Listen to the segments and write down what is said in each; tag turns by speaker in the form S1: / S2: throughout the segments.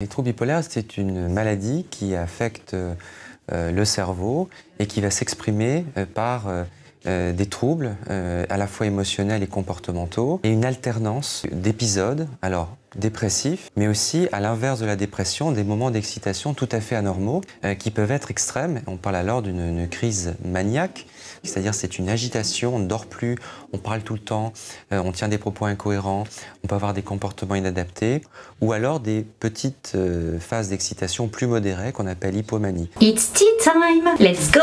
S1: Les troubles bipolaires, c'est une maladie qui affecte le cerveau et qui va s'exprimer par des troubles à la fois émotionnels et comportementaux et une alternance d'épisodes, alors dépressifs, mais aussi à l'inverse de la dépression, des moments d'excitation tout à fait anormaux qui peuvent être extrêmes. On parle alors d'une crise maniaque, c'est-à-dire c'est une agitation, on ne dort plus, on parle tout le temps, on tient des propos incohérents, on peut avoir des comportements inadaptés, ou alors des petites phases d'excitation plus modérées qu'on appelle hypomanie.
S2: It's tea time, let's go!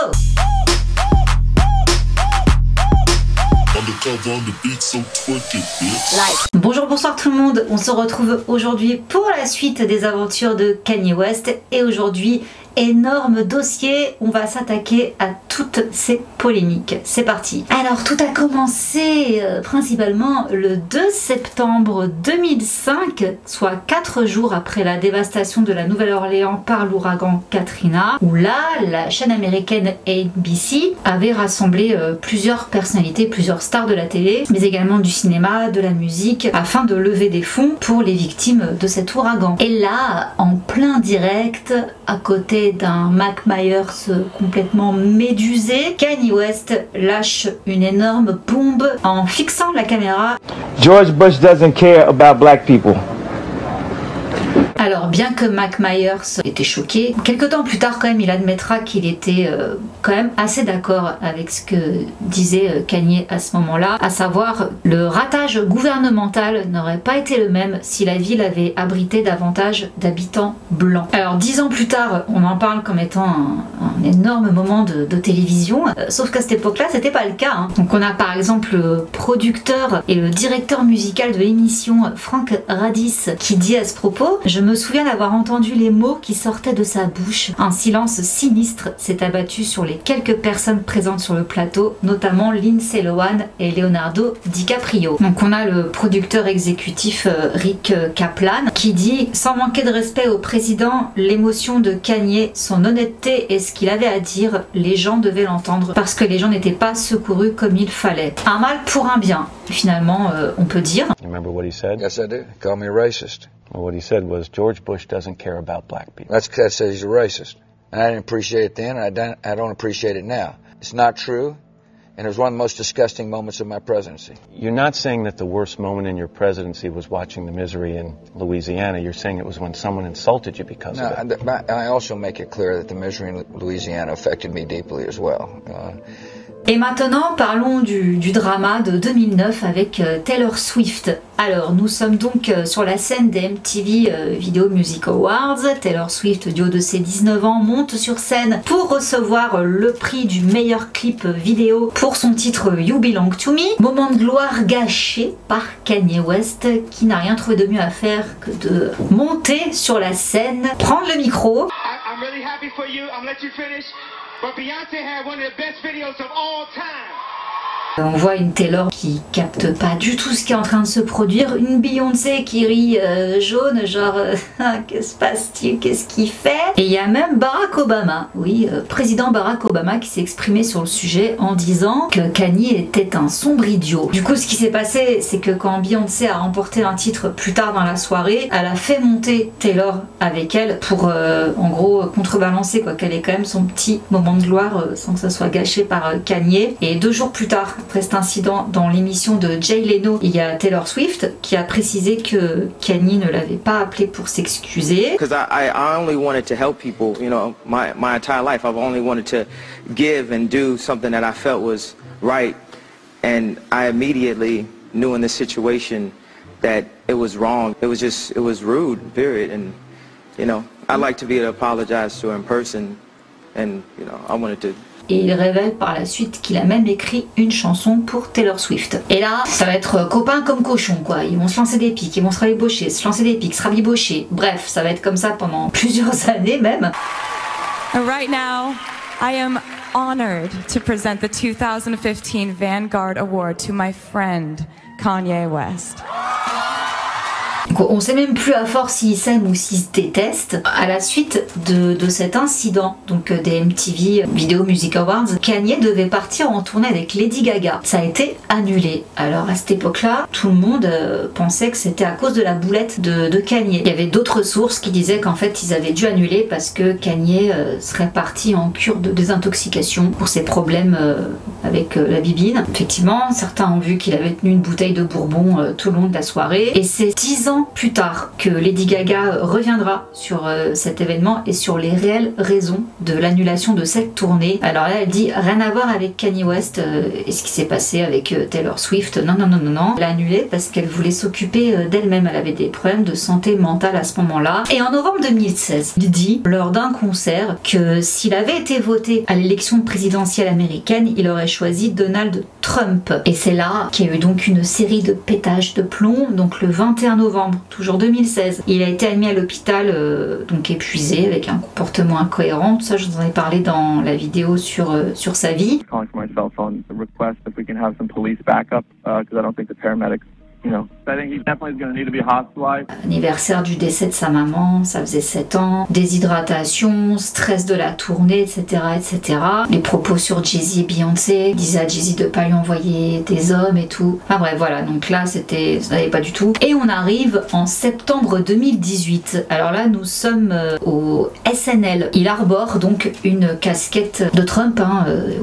S2: Bonjour, bonsoir tout le monde, on se retrouve aujourd'hui pour la suite des aventures de Kanye West et aujourd'hui, énorme dossier, on va s'attaquer à toutes ces polémiques. C'est parti. Alors tout a commencé principalement le 2 septembre 2005, soit 4 jours après la dévastation de la Nouvelle-Orléans par l'ouragan Katrina, où là, la chaîne américaine ABC avait rassemblé plusieurs personnalités, plusieurs stars de la télé, mais également du cinéma, de la musique, afin de lever des fonds pour les victimes de cet ouragan. Et là, en plein direct, à côté d'un Mac Myers complètement médusé, Kanye West lâche une énorme bombe en fixant la caméra.
S3: George Bush doesn't care about black people.
S2: Alors bien que Mac Myers était choqué, quelque temps plus tard quand même il admettra qu'il était quand même assez d'accord avec ce que disait Kanye à ce moment-là, à savoir le ratage gouvernemental n'aurait pas été le même si la ville avait abrité davantage d'habitants blancs. Alors 10 ans plus tard, on en parle comme étant un énorme moment de télévision, sauf qu'à cette époque-là c'était pas le cas. Hein. Donc on a par exemple le producteur et le directeur musical de l'émission Frank Radis qui dit à ce propos: je me souviens d'avoir entendu les mots qui sortaient de sa bouche. Un silence sinistre s'est abattu sur les quelques personnes présentes sur le plateau, notamment Lindsay Lohan et Leonardo DiCaprio. Donc on a le producteur exécutif Rick Kaplan qui dit: sans manquer de respect au président, l'émotion de Kanye, son honnêteté et ce qu'il avait à dire, les gens devaient l'entendre parce que les gens n'étaient pas secourus comme il fallait. Un mal pour un bien, finalement, on peut dire.
S4: You remember what he said?
S5: Yes, I do. He called me a racist.
S4: Well, what he said was George Bush doesn't care about black people.
S5: That's because he's a racist. And I didn't appreciate it then, and I don't appreciate it now. It's not true, and it was one of the most disgusting moments of my presidency.
S4: You're not saying that the worst moment in your presidency was watching the misery in Louisiana. You're saying it was when someone insulted you because of it.
S5: No, I also make it clear that the misery in Louisiana affected me deeply as well.
S2: Et maintenant, parlons du drama de 2009 avec Taylor Swift. Alors, nous sommes donc sur la scène des MTV Video Music Awards. Taylor Swift, du haut de ses 19 ans, monte sur scène pour recevoir le prix du meilleur clip vidéo pour son titre You Belong to Me. Moment de gloire gâché par Kanye West, qui n'a rien trouvé de mieux à faire que de monter sur la scène, prendre le micro.
S6: I'm really happy for you. I'm let you finish. But Beyoncé had one of the best videos of all time.
S2: On voit une Taylor qui capte pas du tout ce qui est en train de se produire, une Beyoncé qui rit jaune, genre que se passe-t-il, qu'est-ce qu'il fait? Et il y a même Barack Obama, oui, président Barack Obama qui s'est exprimé sur le sujet en disant que Kanye était un sombre idiot. Du coup, ce qui s'est passé, c'est que quand Beyoncé a remporté un titre plus tard dans la soirée, elle a fait monter Taylor avec elle pour en gros contrebalancer quoi, qu'elle ait quand même son petit moment de gloire sans que ça soit gâché par Kanye. Et 2 jours plus tard, après cet incident, dans l'émission de Jay Leno, il y a Taylor Swift qui a précisé que Kanye ne l'avait pas appelé pour s'excuser.
S3: Because I only wanted to help people, you know, my entire life. I've only wanted to give and do something that I felt was right. And I immediately knew in this situation that it was wrong. It was rude, period. And, you know, I'd like to be able to apologize to her in person. And, you know, I wanted to.
S2: Et il révèle par la suite qu'il a même écrit une chanson pour Taylor Swift. Et là, ça va être copain comme cochon, quoi. Ils vont se lancer des pics, ils vont se rabibocher, se lancer des pics, se rabibocher. Bref, ça va être comme ça pendant plusieurs années même.
S7: Right now, I am honored to present the 2015 Vanguard Award to my friend Kanye West.
S2: Donc, on sait même plus à force s'ils s'aiment ou s'ils se détestent. À la suite de cet incident, donc des MTV Video Music Awards, Kanye devait partir en tournée avec Lady Gaga. Ça a été annulé. Alors à cette époque-là, tout le monde pensait que c'était à cause de la boulette de Kanye. Il y avait d'autres sources qui disaient qu'en fait ils avaient dû annuler parce que Kanye serait parti en cure de désintoxication pour ses problèmes avec la bibine. Effectivement, certains ont vu qu'il avait tenu une bouteille de bourbon tout le long de la soirée. Et c'est 10 ans plus tard que Lady Gaga reviendra sur cet événement et sur les réelles raisons de l'annulation de cette tournée. Alors là, elle dit rien à voir avec Kanye West et ce qui s'est passé avec Taylor Swift. Non. Elle a annulé parce qu'elle voulait s'occuper d'elle-même. Elle avait des problèmes de santé mentale à ce moment-là. Et en novembre 2016, il dit lors d'un concert que s'il avait été voté à l'élection présidentielle américaine, il aurait choisi Donald Trump. Et c'est là qu'il y a eu donc une série de pétages de plomb. Donc le 21 novembre, toujours 2016, il a été admis à l'hôpital, donc épuisé, avec un comportement incohérent. Tout ça, je vous en ai parlé dans la vidéo sur sa vie. Anniversaire du décès de sa maman, ça faisait 7 ans. Déshydratation, stress de la tournée, etc. Les propos sur Jay-Z et Beyoncé, disaient à Jay-Z de pas lui envoyer des hommes et tout. Enfin bref, voilà, donc là ça n'allait pas du tout. Et on arrive en septembre 2018. Alors là, nous sommes au SNL. Il arbore donc une casquette de Trump,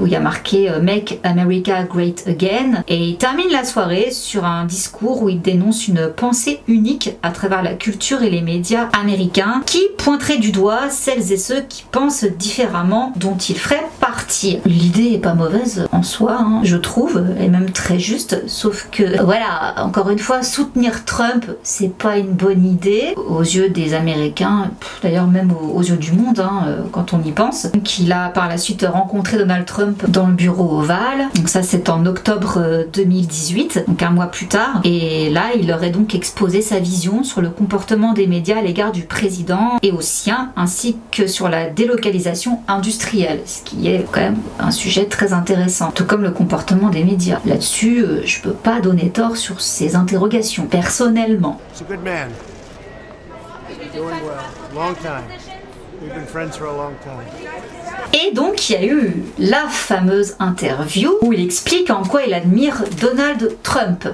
S2: où il y a marqué Make America Great Again. Et il termine la soirée sur un discours où il dénonce une pensée unique à travers la culture et les médias américains qui pointerait du doigt celles et ceux qui pensent différemment dont il ferait partie. L'idée est pas mauvaise en soi, je trouve, et même très juste, sauf que voilà, encore une fois, soutenir Trump, c'est pas une bonne idée aux yeux des Américains, d'ailleurs même aux yeux du monde, quand on y pense. Donc il a par la suite rencontré Donald Trump dans le bureau ovale, donc ça c'est en octobre 2018, donc un mois plus tard, et là il aurait donc exposé sa vision sur le comportement des médias à l'égard du président et au sien, ainsi que sur la délocalisation industrielle, ce qui est quand même un sujet très intéressant, tout comme le comportement des médias. Là-dessus, je peux pas donner tort sur ces interrogations, personnellement. Et donc il y a eu la fameuse interview où il explique en quoi il admire Donald Trump.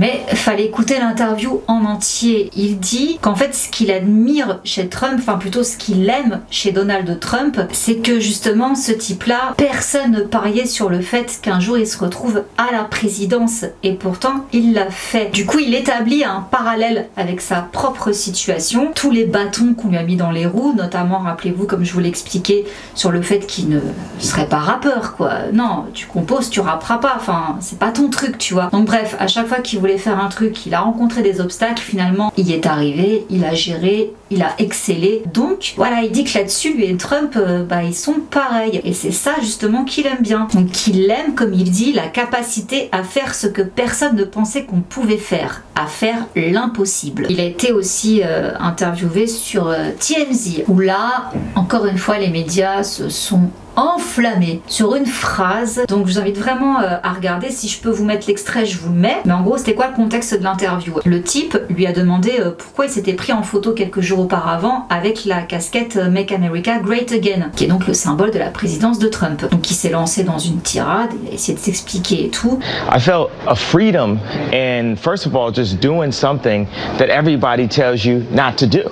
S2: Mais fallait écouter l'interview en entier. Il dit qu'en fait ce qu'il admire chez Trump, enfin plutôt ce qu'il aime chez Donald Trump, c'est que justement ce type-là, personne ne pariait sur le fait qu'un jour il se retrouve à la présidence, et pourtant il l'a fait. Du coup il établit un parallèle avec sa propre situation, tous les bâtons qu'on lui a mis dans les roues, notamment rappelez-vous comme je vous l'expliquais sur le fait qu'il ne serait pas rappeur quoi. Non, tu composes, tu rapperas pas, enfin c'est pas ton truc tu vois. Donc bref, à chaque fois qu'il voulait faire un truc, il a rencontré des obstacles, finalement il y est arrivé, il a géré, il a excellé. Donc voilà, il dit que là-dessus lui et Trump ils sont pareils, et c'est ça justement qu'il aime bien. Donc il aime, comme il dit, la capacité à faire ce que personne ne pensait qu'on pouvait faire, à faire l'impossible. Il a été aussi interviewé sur TMZ, où là encore une fois les médias se sont enflammé sur une phrase. Donc je vous invite vraiment à regarder. Si je peux vous mettre l'extrait, je vous le mets. Mais en gros, c'était quoi le contexte de l'interview? Le type lui a demandé pourquoi il s'était pris en photo quelques jours auparavant avec la casquette Make America Great Again, qui est donc le symbole de la présidence de Trump. Donc il s'est lancé dans une tirade, il a essayé de s'expliquer et tout.
S8: I felt a freedom in, first of all, just doing something that everybody tells you not to do.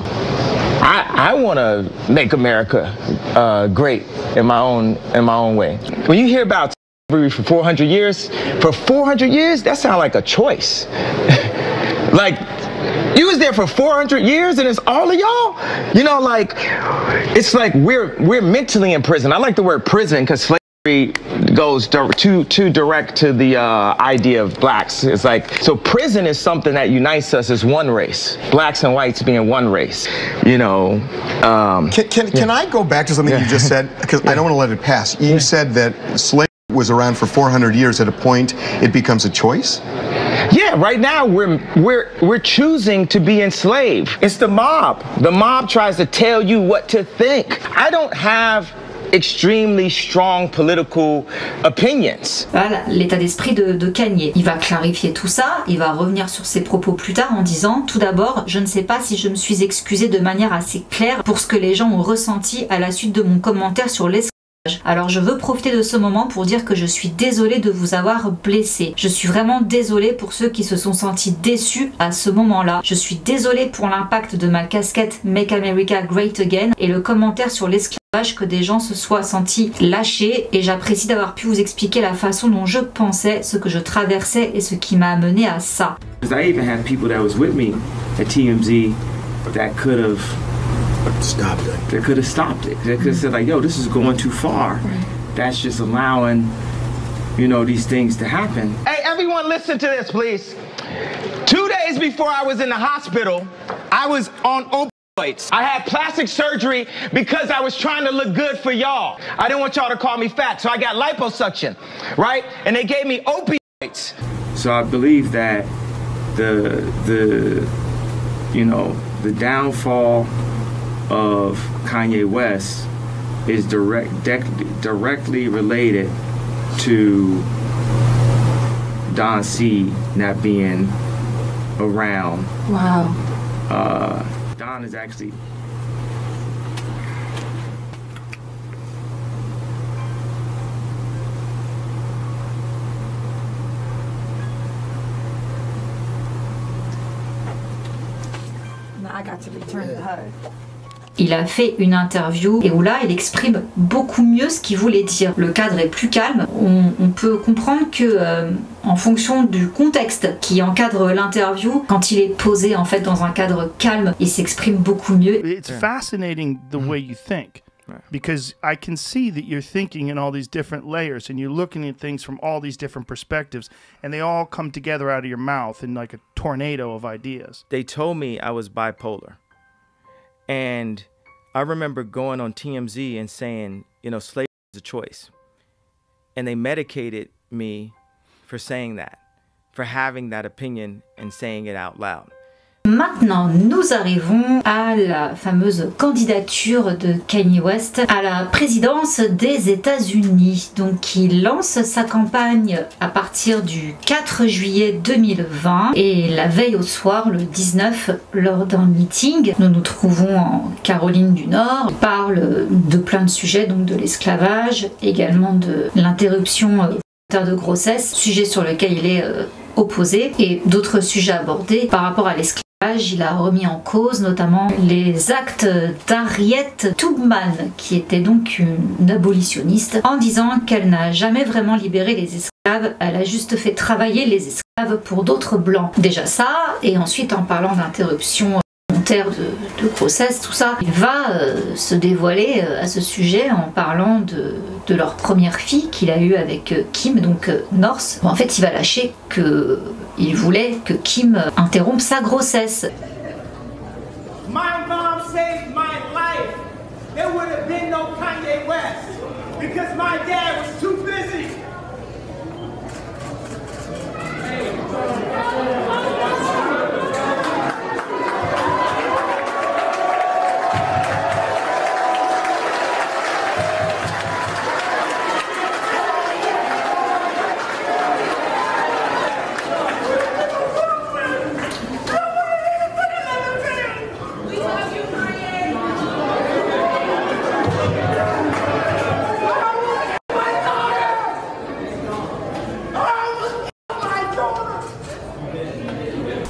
S8: I want to make America great in my own way. When you hear about slavery for 400 years, that sounds like a choice. Like, you was there for 400 years and it's all of y'all? You know, like, it's like we're mentally in prison. I like the word prison because slavery goes too direct to the idea of blacks. It's like, so prison is something that unites us as one race, blacks and whites being one race, you know.
S9: Can I go back to something you just said, because I don't want to let it pass. You said that slavery was around for 400 years. At a point it becomes a choice.
S8: Yeah, right now we're choosing to be enslaved. It's the mob. The mob tries to tell you what to think. I don't have extremely strong political opinions.
S2: Voilà l'état d'esprit de Kanye. Il va clarifier tout ça, il va revenir sur ses propos plus tard en disant: tout d'abord, je ne sais pas si je me suis excusé de manière assez claire pour ce que les gens ont ressenti à la suite de mon commentaire sur l'esclavage. Alors je veux profiter de ce moment pour dire que je suis désolée de vous avoir blessé. Je suis vraiment désolée pour ceux qui se sont sentis déçus à ce moment-là. Je suis désolée pour l'impact de ma casquette Make America Great Again et le commentaire sur l'esclavage, que des gens se soient sentis lâchés, et j'apprécie d'avoir pu vous expliquer la façon dont je pensais, ce que je traversais et ce qui m'a amené à ça.
S3: I even had people that was with me at TMZ that could have stopped it. They could have stopped it. They could have said like, yo, this is going too far. That's just allowing, you know, these things to happen.
S8: Hey, everyone listen to this, please. 2 days before I was in the hospital, I was on opioids. I had plastic surgery because I was trying to look good for y'all. I didn't want y'all to call me fat, so I got liposuction, right? And they gave me opioids.
S3: So I believe that the you know, the downfall of Kanye West is directly related to Don C not being around.
S2: Wow.
S3: Don is actually
S7: I got to return to her.
S2: Il a fait une interview et où là il exprime beaucoup mieux ce qu'il voulait dire. Le cadre est plus calme. On peut comprendre que en fonction du contexte qui encadre l'interview, quand il est posé en fait dans un cadre calme, il s'exprime beaucoup mieux.
S10: It's fascinating the way you think. Because I can see that you're thinking in all these different layers and you're looking at things from all these different perspectives, and they all come together out of your mouth in like a tornado of ideas.
S11: They told me I was bipolar. And I remember going on TMZ and saying, you know, slavery is a choice. And they medicated me for saying that, for having that opinion and saying it out loud.
S2: Maintenant, nous arrivons à la fameuse candidature de Kanye West à la présidence des États-Unis. Donc, il lance sa campagne à partir du 4 juillet 2020 et la veille au soir, le 19, lors d'un meeting, nous nous trouvons en Caroline du Nord. Il parle de plein de sujets, donc de l'esclavage, également de l'interruption volontaire de grossesse, sujet sur lequel il est opposé, et d'autres sujets abordés par rapport à l'esclavage. Il a remis en cause notamment les actes d'Harriet Tubman, qui était donc une abolitionniste, en disant qu'elle n'a jamais vraiment libéré les esclaves, elle a juste fait travailler les esclaves pour d'autres blancs. Déjà ça, et ensuite en parlant d'interruption volontaire de grossesse, tout ça, il va se dévoiler à ce sujet en parlant de leur première fille qu'il a eue avec Kim, donc North. En fait, il va lâcher qu'il voulait que Kim interrompe sa grossesse.
S6: My mom saved my life. There would have been no Kanye West because my dad was too busy.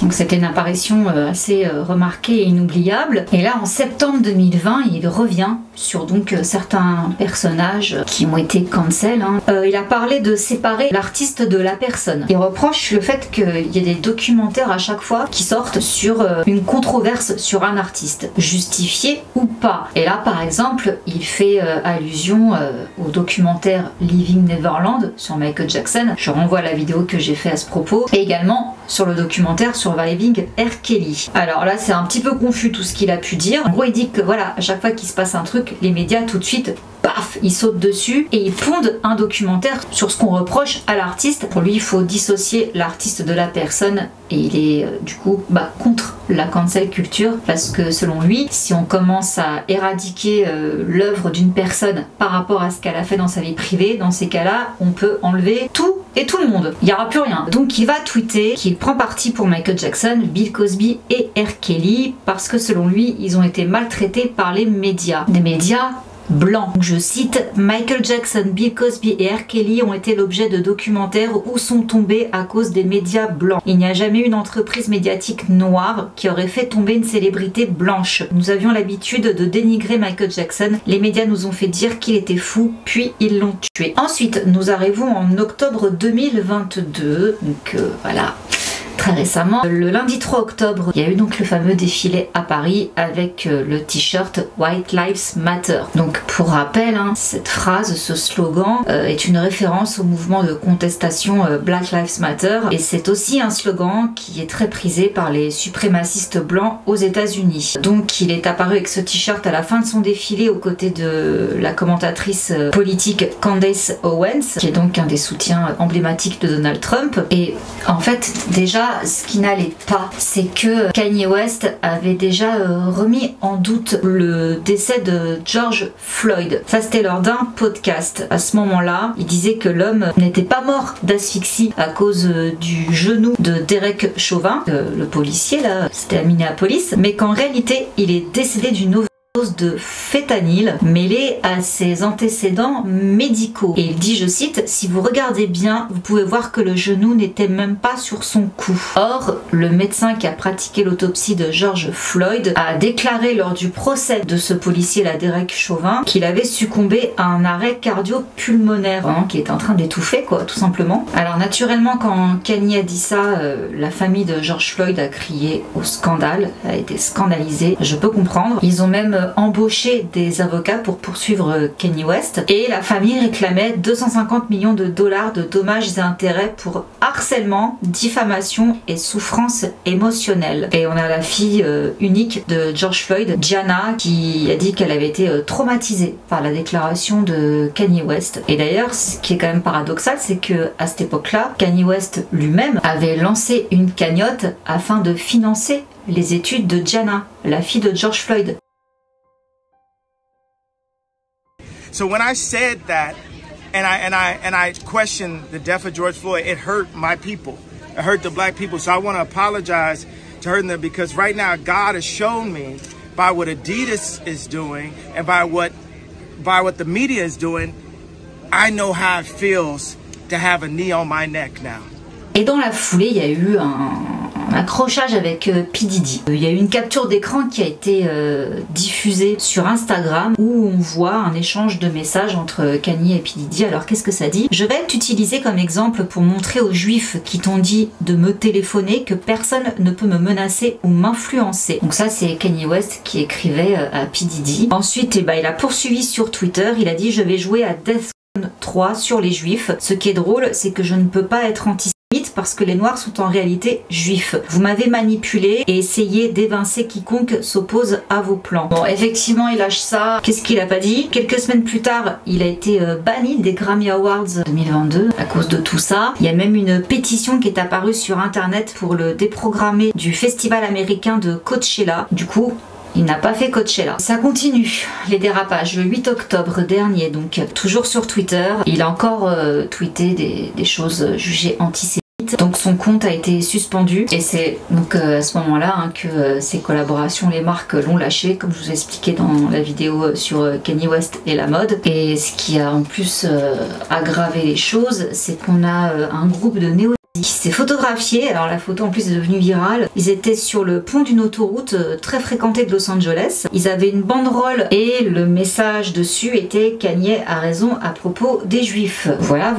S2: Donc c'était une apparition assez remarquée et inoubliable. Et là, en septembre 2020, il revient sur donc certains personnages qui ont été cancel. Il a parlé de séparer l'artiste de la personne. Il reproche le fait qu'il y ait des documentaires à chaque fois qui sortent sur une controverse sur un artiste, justifié ou pas. Et là, par exemple, il fait allusion au documentaire Living Neverland sur Michael Jackson. Je renvoie à la vidéo que j'ai fait à ce propos. Et également sur le documentaire sur Surviving R. Kelly. Alors là, c'est un petit peu confus tout ce qu'il a pu dire. En gros, il dit que voilà, à chaque fois qu'il se passe un truc, les médias tout de suite, paf, ils sautent dessus et ils pondent un documentaire sur ce qu'on reproche à l'artiste. Pour lui, il faut dissocier l'artiste de la personne et il est du coup contre la cancel culture parce que selon lui, si on commence à éradiquer l'œuvre d'une personne par rapport à ce qu'elle a fait dans sa vie privée, dans ces cas-là, on peut enlever tout et tout le monde. Il n'y aura plus rien. Donc il va tweeter qu'il prend parti pour Michael Jackson, Bill Cosby et R. Kelly parce que selon lui, ils ont été maltraités par les médias. Des médias blanc. Je cite, Michael Jackson, Bill Cosby et R. Kelly ont été l'objet de documentaires où sont tombés à cause des médias blancs. Il n'y a jamais eu une entreprise médiatique noire qui aurait fait tomber une célébrité blanche. Nous avions l'habitude de dénigrer Michael Jackson. Les médias nous ont fait dire qu'il était fou, puis ils l'ont tué. Ensuite, nous arrivons en octobre 2022. Donc voilà. Très récemment, le lundi 3 octobre, il y a eu donc le fameux défilé à Paris avec le t-shirt White Lives Matter. Donc pour rappel, cette phrase, ce slogan est une référence au mouvement de contestation Black Lives Matter et c'est aussi un slogan qui est très prisé par les suprémacistes blancs aux États-Unis. Donc il est apparu avec ce t-shirt à la fin de son défilé aux côtés de la commentatrice politique Candace Owens, qui est donc un des soutiens emblématiques de Donald Trump. Et en fait, déjà, ce qui n'allait pas, c'est que Kanye West avait déjà remis en doute le décès de George Floyd. Ça, c'était lors d'un podcast. À ce moment-là, il disait que l'homme n'était pas mort d'asphyxie à cause du genou de Derek Chauvin, le policier là, c'était à Minneapolis, mais qu'en réalité, il est décédé d'une overdose de fétanyl mêlé à ses antécédents médicaux. Et il dit, je cite, si vous regardez bien, vous pouvez voir que le genou n'était même pas sur son cou. Or, le médecin qui a pratiqué l'autopsie de George Floyd a déclaré lors du procès de ce policier, la Derek Chauvin, qu'il avait succombé à un arrêt cardio-pulmonaire, qui était en train d'étouffer, quoi, tout simplement. Alors naturellement, quand Kanye a dit ça, la famille de George Floyd a crié au scandale, a été scandalisée. Je peux comprendre. Ils ont même embauché des avocats pour poursuivre Kanye West et la famille réclamait 250 millions de dollars de dommages et intérêts pour harcèlement, diffamation et souffrance émotionnelle. Et on a la fille unique de George Floyd, Gianna, qui a dit qu'elle avait été traumatisée par la déclaration de Kanye West. Et d'ailleurs, ce qui est quand même paradoxal, c'est que à cette époque-là, Kanye West lui-même avait lancé une cagnotte afin de financer les études de Gianna, la fille de George Floyd.
S6: So when I said that, and I questioned the death of George Floyd, it hurt my people. It hurt the black people. So I want to apologize to hurting them because right now God has shown me by what Adidas is doing and by what the media is doing, I know how it feels to have a knee on my neck now.
S2: Et dans la foulée, il y a eu un accrochage avec P. Diddy. Il y a eu une capture d'écran qui a été diffusée sur Instagram où on voit un échange de messages entre Kanye et P. Diddy. Alors qu'est-ce que ça dit? Je vais t'utiliser comme exemple pour montrer aux juifs qui t'ont dit de me téléphoner que personne ne peut me menacer ou m'influencer. Donc ça, c'est Kanye West qui écrivait à P. Diddy. Ensuite, il a poursuivi sur Twitter. Il a dit, je vais jouer à Defcon 3 sur les juifs. Ce qui est drôle, c'est que je ne peux pas être antisémite parce que les noirs sont en réalité juifs. Vous m'avez manipulé et essayé d'évincer quiconque s'oppose à vos plans. Bon, effectivement, il lâche ça. Qu'est-ce qu'il a pas dit? Quelques semaines plus tard, il a été banni des Grammy Awards 2022 à cause de tout ça. Il y a même une pétition qui est apparue sur internet pour le déprogrammer du festival américain de Coachella. Du coup, il n'a pas fait Coachella. Ça continue, les dérapages. Le 8 octobre dernier, donc toujours sur Twitter, il a encore tweeté des choses jugées antisémites. Donc son compte a été suspendu et c'est donc à ce moment-là que ses collaborations, les marques l'ont lâché, comme je vous ai expliqué dans la vidéo sur Kanye West et la mode. Et ce qui a en plus aggravé les choses, c'est qu'on a un groupe de néo qui s'est photographié, alors la photo en plus est devenue virale. Ils étaient sur le pont d'une autoroute très fréquentée de Los Angeles. Ils avaient une banderole et le message dessus était Kanye a raison à propos des juifs. Voilà.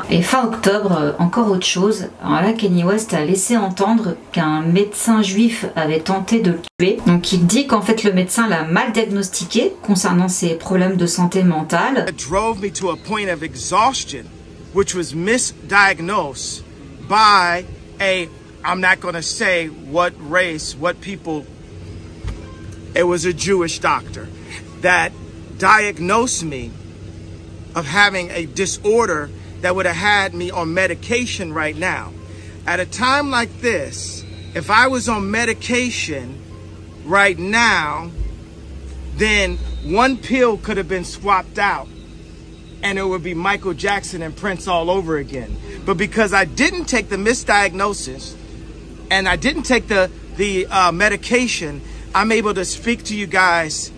S2: Et fin octobre, encore autre chose. Alors là, Kanye West a laissé entendre qu'un médecin juif avait tenté de le tuer. Donc il dit qu'en fait le médecin l'a mal diagnostiqué concernant ses problèmes de santé mentale.
S6: It drove me to a point of exhaustion, which was misdiagnosed by a I'm not going to say what race, what people. It was a Jewish doctor that diagnosed me of having a disorder that would have had me on medication right now. At a time like this, if I was on medication right now, then one pill could have been swapped out and it would be Michael Jackson and Prince all over again. But because I didn't take the misdiagnosis and I didn't take the medication, I'm able to speak to you guys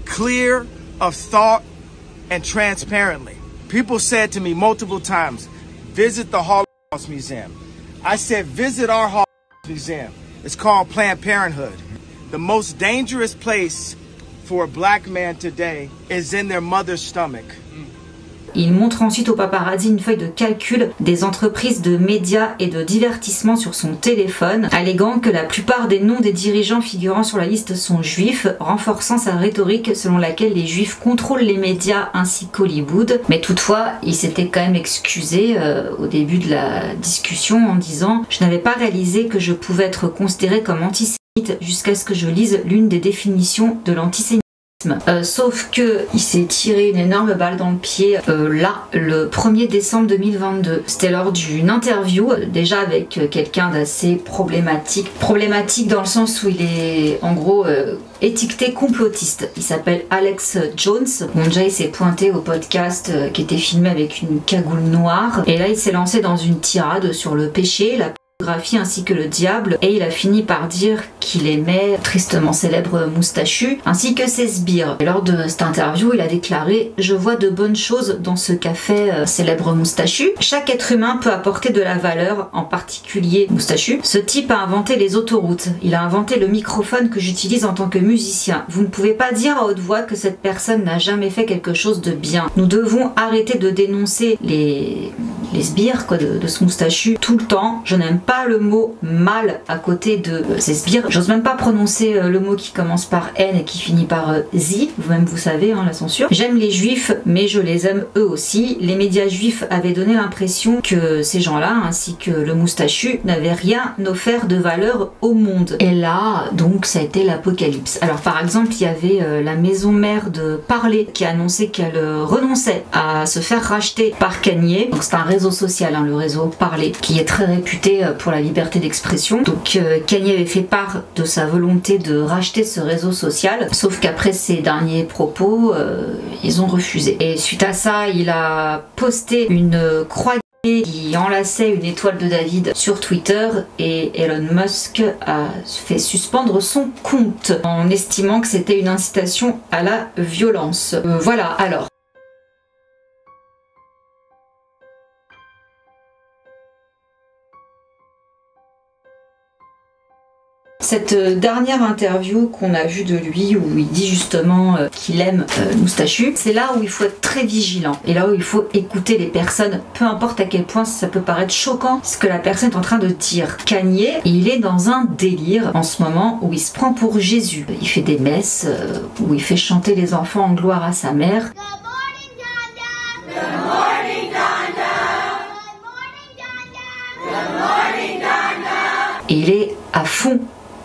S6: clear of thought and transparently. People said to me multiple times, visit the Holocaust Museum. I said, visit our Holocaust Museum. It's called Planned Parenthood. The most dangerous place for a black man today is in their mother's stomach.
S2: Il montre ensuite au paparazzi une feuille de calcul des entreprises de médias et de divertissement sur son téléphone, alléguant que la plupart des noms des dirigeants figurant sur la liste sont juifs, renforçant sa rhétorique selon laquelle les juifs contrôlent les médias ainsi qu'Hollywood. Mais toutefois, il s'était quand même excusé au début de la discussion en disant « Je n'avais pas réalisé que je pouvais être considéré comme antisémite jusqu'à ce que je lise l'une des définitions de l'antisémitisme. » Sauf que il s'est tiré une énorme balle dans le pied là, le 1er décembre 2022. C'était lors d'une interview, déjà avec quelqu'un d'assez problématique dans le sens où il est en gros étiqueté complotiste. Il s'appelle Alex Jones. Bon, déjà il s'est pointé au podcast qui était filmé avec une cagoule noire et là il s'est lancé dans une tirade sur le péché, la ainsi que le diable, et il a fini par dire qu'il aimait tristement célèbre moustachu ainsi que ses sbires. Et lors de cette interview, il a déclaré « Je vois de bonnes choses dans ce café célèbre moustachu. Chaque être humain peut apporter de la valeur, en particulier moustachu. Ce type a inventé les autoroutes. Il a inventé le microphone que j'utilise en tant que musicien. Vous ne pouvez pas dire à haute voix que cette personne n'a jamais fait quelque chose de bien. Nous devons arrêter de dénoncer les sbires de ce moustachu tout le temps. Je n'aime pas le mot mal à côté de ces sbires. J'ose même pas prononcer le mot qui commence par N et qui finit par Z. Vous-même vous savez, hein, la censure. J'aime les juifs, mais je les aime eux aussi. Les médias juifs avaient donné l'impression que ces gens-là, ainsi que le moustachu, n'avaient rien offert de valeur au monde. Et là, donc, ça a été l'apocalypse. Alors, par exemple, il y avait la maison mère de Parler qui a annoncé qu'elle renonçait à se faire racheter par Kanye. Donc, c'est un réseau social, hein, le réseau Parler, qui est très réputé pour la liberté d'expression. Donc Kanye avait fait part de sa volonté de racheter ce réseau social, sauf qu'après ses derniers propos, ils ont refusé. Et suite à ça, il a posté une croix qui enlaçait une étoile de David sur Twitter et Elon Musk a fait suspendre son compte en estimant que c'était une incitation à la violence. Voilà, alors. Cette dernière interview qu'on a vue de lui où il dit justement qu'il aime moustachu, c'est là où il faut être très vigilant et là où il faut écouter les personnes, peu importe à quel point ça peut paraître choquant ce que la personne est en train de dire. Kanye, il est dans un délire en ce moment où il se prend pour Jésus. Il fait des messes où il fait chanter les enfants en gloire à sa mère. Good morning, Donna. Good morning, Donna. Et il est à fond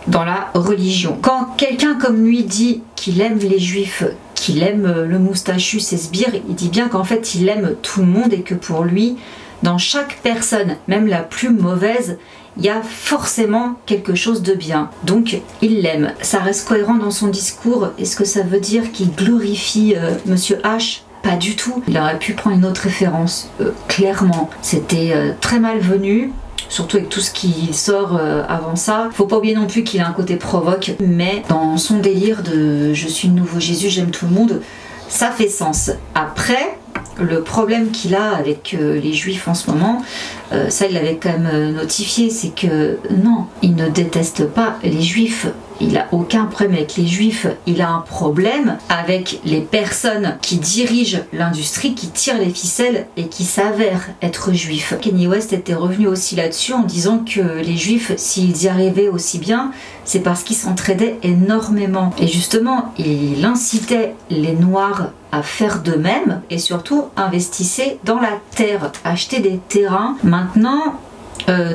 S2: dans la religion. Quand quelqu'un comme lui dit qu'il aime les juifs, qu'il aime le moustachu, ses sbires, il dit bien qu'en fait il aime tout le monde et que pour lui, dans chaque personne, même la plus mauvaise, il y a forcément quelque chose de bien. Donc il l'aime. Ça reste cohérent dans son discours. Est-ce que ça veut dire qu'il glorifie Monsieur H ? Pas du tout. Il aurait pu prendre une autre référence, clairement. C'était très malvenu. Surtout avec tout ce qui sort avant ça. Faut pas oublier non plus qu'il a un côté provoque, mais dans son délire de je suis le nouveau Jésus, j'aime tout le monde, ça fait sens. Après, le problème qu'il a avec les juifs en ce moment, ça il l'avait quand même notifié, c'est que non, il ne déteste pas les juifs. Il n'a aucun problème avec les juifs, il a un problème avec les personnes qui dirigent l'industrie, qui tirent les ficelles et qui s'avèrent être juifs. Kanye West était revenu aussi là-dessus en disant que les juifs, s'ils y arrivaient aussi bien, c'est parce qu'ils s'entraidaient énormément. Et justement, il incitait les noirs à faire de même et surtout investissez dans la terre, achetez des terrains. Maintenant,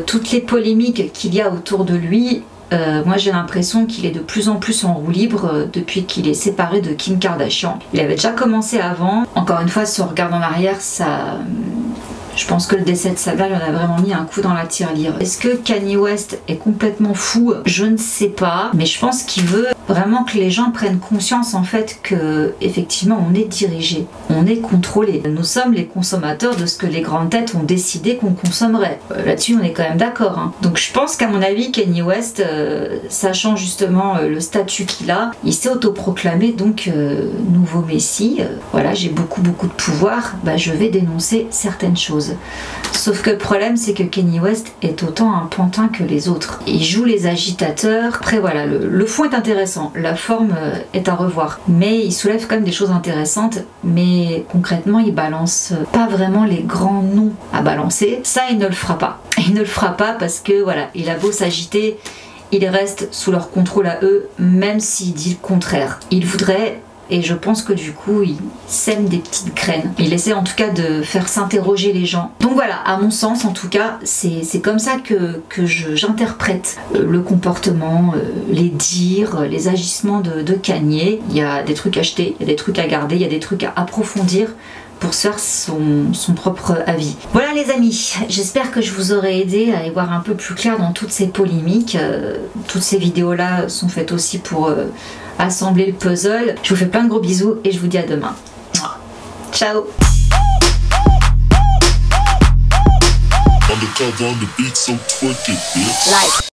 S2: toutes les polémiques qu'il y a autour de lui, moi j'ai l'impression qu'il est de plus en plus en roue libre depuis qu'il est séparé de Kim Kardashian. Il avait déjà commencé avant. Encore une fois, si on regarde en arrière, ça... Je pense que le décès de sa mère lui en a vraiment mis un coup dans la tirelire. Est-ce que Kanye West est complètement fou? Je ne sais pas, mais je pense qu'il veut vraiment que les gens prennent conscience en fait que effectivement on est dirigé, on est contrôlé. Nous sommes les consommateurs de ce que les grandes têtes ont décidé qu'on consommerait. Là-dessus on est quand même d'accord. Hein. Donc je pense qu'à mon avis Kanye West, sachant justement le statut qu'il a, il s'est autoproclamé donc nouveau messie. Voilà, j'ai beaucoup de pouvoir, bah, je vais dénoncer certaines choses. Sauf que le problème c'est que Kanye West est autant un pantin que les autres. Il joue les agitateurs. Après voilà, le fond est intéressant, la forme est à revoir. Mais il soulève quand même des choses intéressantes, mais concrètement il balance pas vraiment les grands noms à balancer. Ça il ne le fera pas. Il ne le fera pas parce que voilà, il a beau s'agiter, il reste sous leur contrôle à eux, même s'il dit le contraire. Il voudrait... Et je pense que du coup, il sème des petites graines. Il essaie en tout cas de faire s'interroger les gens. Donc voilà, à mon sens en tout cas, c'est comme ça que j'interprète le comportement, les dires, les agissements de Kanye. Il y a des trucs à jeter, il y a des trucs à garder, il y a des trucs à approfondir pour se faire son propre avis. Voilà les amis, j'espère que je vous aurai aidé à y voir un peu plus clair dans toutes ces polémiques. Toutes ces vidéos là sont faites aussi pour assembler le puzzle. Je vous fais plein de gros bisous et je vous dis à demain. Ciao. Like.